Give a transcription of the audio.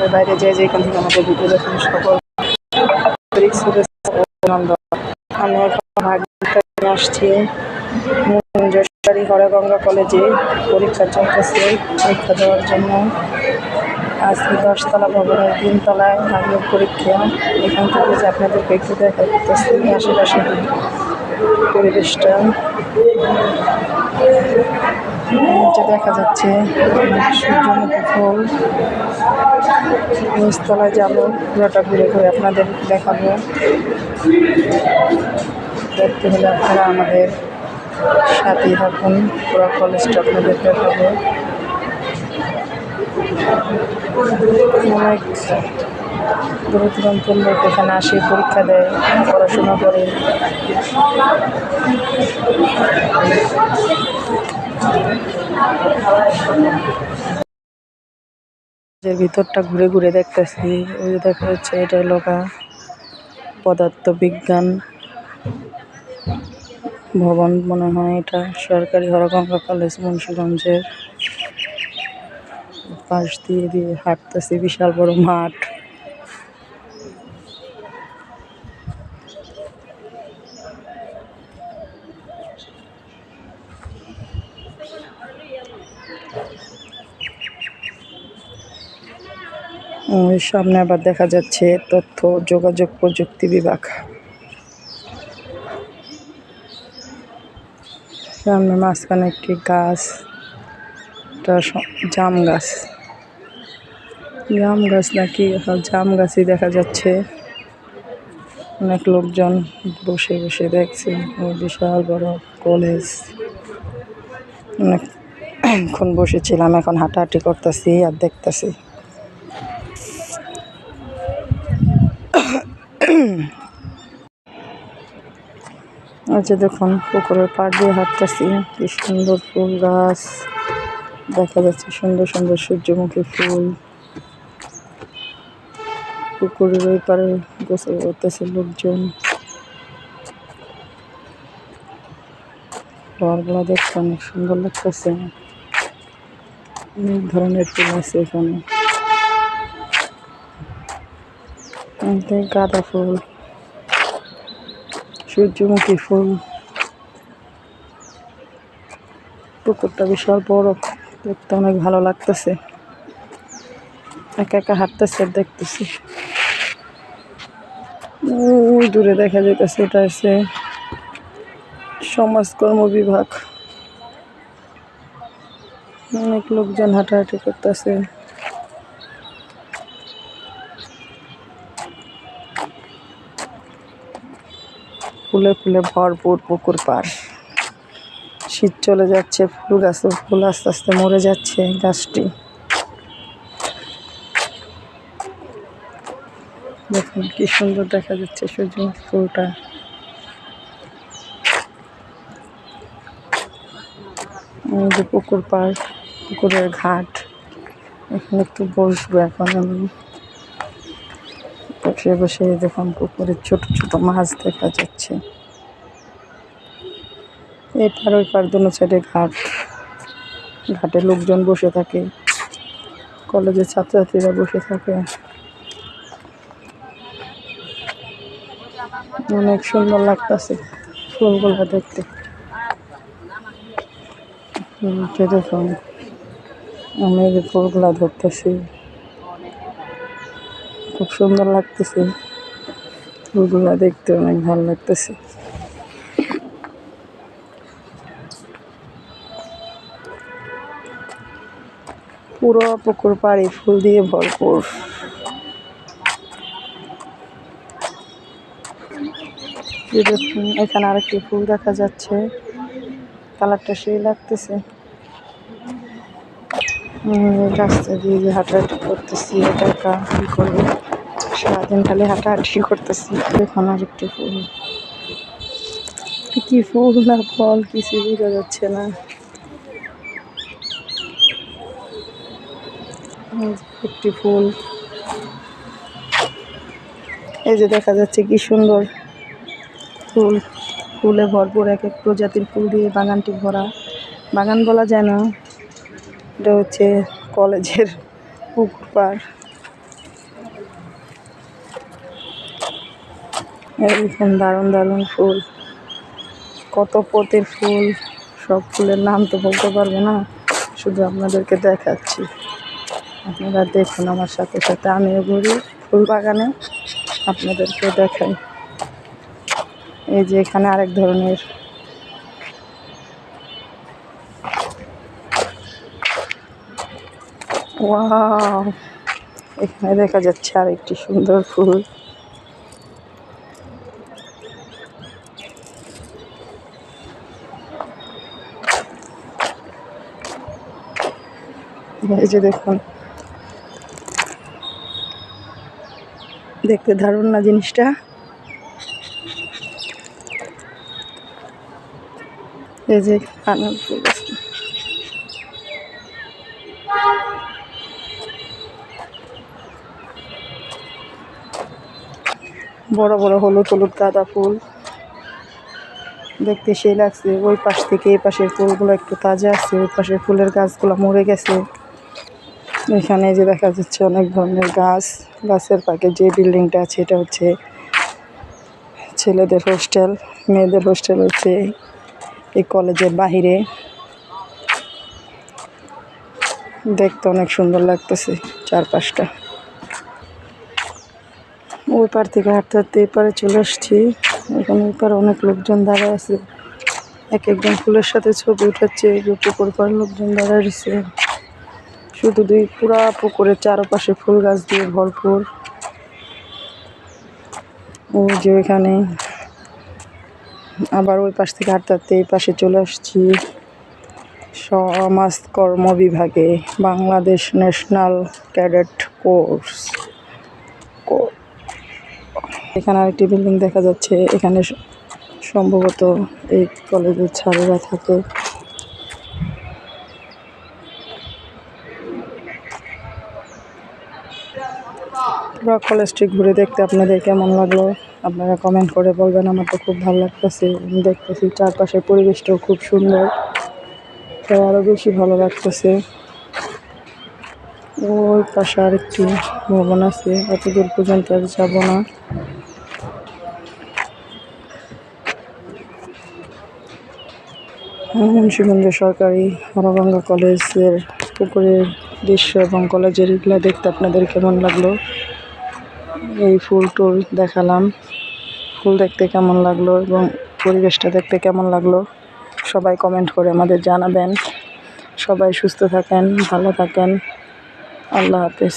দেশের বাইরে যে যেখান থেকে আমাদের ভিডিও দেখেন সকল আমি এখন ভাগিয়ে আসছি হরগঙ্গা কলেজে পরীক্ষা চলতেছে। পরীক্ষা দেওয়ার জন্য আজকে 10তলা ভবনের 3তলায় আগ্রহ পরীক্ষা। এখান থেকে যে আপনাদেরকে একটু দেখা করতেছি আশেপাশের পরিবেশটা। নিচে দেখা যাচ্ছে সূর্যমুখী ফুল। নিচতলায় যাবো, পুরোটা ঘুরে ঘুরে আপনাদের দেখাবো। দেখতে হলে আপনারা আমাদের সাথেই থাকুন, পুরো কলেজটা আপনাদের দেখাবো। অনেক দূর দূরান্তের লোক এখানে আসে, পরীক্ষা দেয়, পড়াশোনা করে। যে ভিতরটা ঘুরে ঘুরে দেখতেছি, ওই দেখা যাচ্ছে এটা লোকা পদার্থ বিজ্ঞান ভবন মনে হয়। এটা সরকারি হরগঙ্গা কলেজ মুন্সিগঞ্জের। পাশ দিয়ে হাঁটতেছি, বিশাল বড় মাঠ। সামনে আবার দেখা যাচ্ছে তথ্য যোগাযোগ প্রযুক্তি বিভাগ। সামনে মাঝখানে একটি গাছ, জাম গাছ নাকি জাম গাছই দেখা যাচ্ছে। অনেক লোকজন বসে বসে দেখছে। বিশাল বড় কলেজ। অনেকক্ষণ বসেছিলাম, এখন হাঁটাহাঁটি করতেছি আর দেখতেছি। আচ্ছা দেখুন, পুকুরের পাড় দিয়ে হাঁটতেছি, কি সুন্দর ফুল গাছ দেখা যাচ্ছে, সুন্দর সুন্দর সূর্যমুখী ফুল। পুকুরের ওই পারে গোসল করতেছে লোকজন। ঘরগুলো দেখতে অনেক সুন্দর লাগতেছে। অনেক ধরনের ফুল আছে এখানে, গাঁদা ফুল, সূর্যমুখী ফুল। পুকুরটা বিশাল বড়, দেখতে অনেক ভালো লাগতেছে। একা একা হাঁটতেছে, দেখতেছি। ওই দূরে দেখা যাইতেছে, এটা হচ্ছে সমাজকর্ম বিভাগ। অনেক লোকজন হাঁটাহাঁটি করতেছে। ফুলে ফুলে ভরপুর পুকুর পাড়। শীত চলে যাচ্ছে, ফুল আস্তে আস্তে মরে যাচ্ছে গাছটি। দেখুন কি সুন্দর দেখা যাচ্ছে সূর্যমুখী ফুলটা। যে পুকুর পাড়, পুকুরের ঘাট, এখানে একটু বসবো এখন আমি। বসে বসে দেখুন পুকুরের ছোট ছোট মাছ দেখা যাচ্ছে। এপার ওই পার দুনো সাইডে ঘাট, ঘাটে লোকজন বসে থাকে, কলেজের ছাত্রছাত্রীরা বসে থাকে। অনেক সুন্দর লাগতেছে ফুলগুলো দেখতে। দেখুন আমি যে ফুলগুলা ধরতেছি, খুব সুন্দর লাগতেছে। ফুলগুলা দেখতে অনেক ভালো লাগতেছে। পুরো পুকুর পাড়ে ফুল দিয়ে ভরপুর। দেখুন এখানে আরেকটি ফুল দেখা যাচ্ছে, কালারটা সেই লাগতেছে। রাস্তা দিয়ে যে হাঁটাহাঁটি করতেছি, এটা একা কি করবো, সারাদিন খালি হাঁটাহাঁটি করতেছি। দেখুন আরেকটি ফুল, কি ফুল না ফল কিছু বোঝা যাচ্ছে না। একটি ফুল, এই যে দেখা যাচ্ছে কি সুন্দর ফুল, ফুলে ভরপুর। এক এক প্রজাতির ফুল দিয়ে বাগানটি ভরা। বাগান বলা যায় না, এটা হচ্ছে কলেজের পুকুর পাড়। এরকম দারুণ দারুণ ফুল, কত প্রতির ফুল, সব ফুলের নাম তো বলতে পারবো না, শুধু আপনাদেরকে দেখাচ্ছি। আপনারা দেখুন আমার সাথে সাথে, আমিও ঘুরি ফুল বাগানে, আপনাদেরকে দেখাই। এই যে এখানে আরেক ধরনের ওয়াও, এখানে দেখা যাচ্ছে আরেকটি সুন্দর ফুল। এই যে দেখুন, দেখতে দারুণ না জিনিসটা? এই যে কানল ফুল আছে। বড় বড় হলুদ হলুদ গাঁদা ফুল, দেখতে সেই লাগছে। ওই পাশ থেকে এই পাশের ফুলগুলো একটু তাজা আছে, ওই পাশের ফুলের গাছগুলো মরে গেছে। এখানে যে দেখা যাচ্ছে অনেক ধরনের গাছ, গাছের পাশে যে বিল্ডিংটা আছে এটা হচ্ছে ছেলেদের হোস্টেল, মেয়েদের হোস্টেল হচ্ছে এই কলেজের বাহিরে। দেখতে অনেক সুন্দর লাগতেছে চারপাশটা। ওই পার থেকে হাঁটতে হাঁটতে এপারে চলে আসছি। এখানে এপারে অনেক লোকজন দাঁড়ায় আছে, এক একজন ফুলের সাথে ছবি উঠাচ্ছে। পুকুর পার লোকজন দাঁড়ায় রয়েছে, শুধু পুরা পুকুরের চারপাশে ফুল গাছ দিয়ে ভরপুর। ওই যে ওইখানে আবার ওই পাশ থেকে হাঁটতে হাঁটতে এই পাশে চলে আসছি সমাজকর্ম বিভাগে, বাংলাদেশ ন্যাশনাল ক্যাডেট কোর্স। এখানে আরেকটি বিল্ডিং দেখা যাচ্ছে, এখানে সম্ভবত এই কলেজের ছাত্ররা থাকে। পুরো কলেজটি ঘুরে দেখতে আপনাদের কেমন লাগলো আপনারা কমেন্ট করে বলবেন। আমার তো খুব ভালো লাগতেছে, দেখতেছি চারপাশের পরিবেশটাও খুব সুন্দর, তো আরও বেশি ভালো লাগতেছে। ওই পাশে আরেকটি ভবন আছে, অত দূর পর্যন্ত আর যাবো না। মুন্সিগঞ্জ সরকারি হরগঙ্গা কলেজের পুকুরের দৃশ্য এবং কলেজের এগুলো দেখতে আপনাদের কেমন লাগলো? এই ফুল টুল দেখালাম, ফুল দেখতে কেমন লাগলো এবং পরিবেশটা দেখতে কেমন লাগলো সবাই কমেন্ট করে আমাদের জানাবেন। সবাই সুস্থ থাকেন, ভালো থাকেন, আল্লাহ হাফেজ।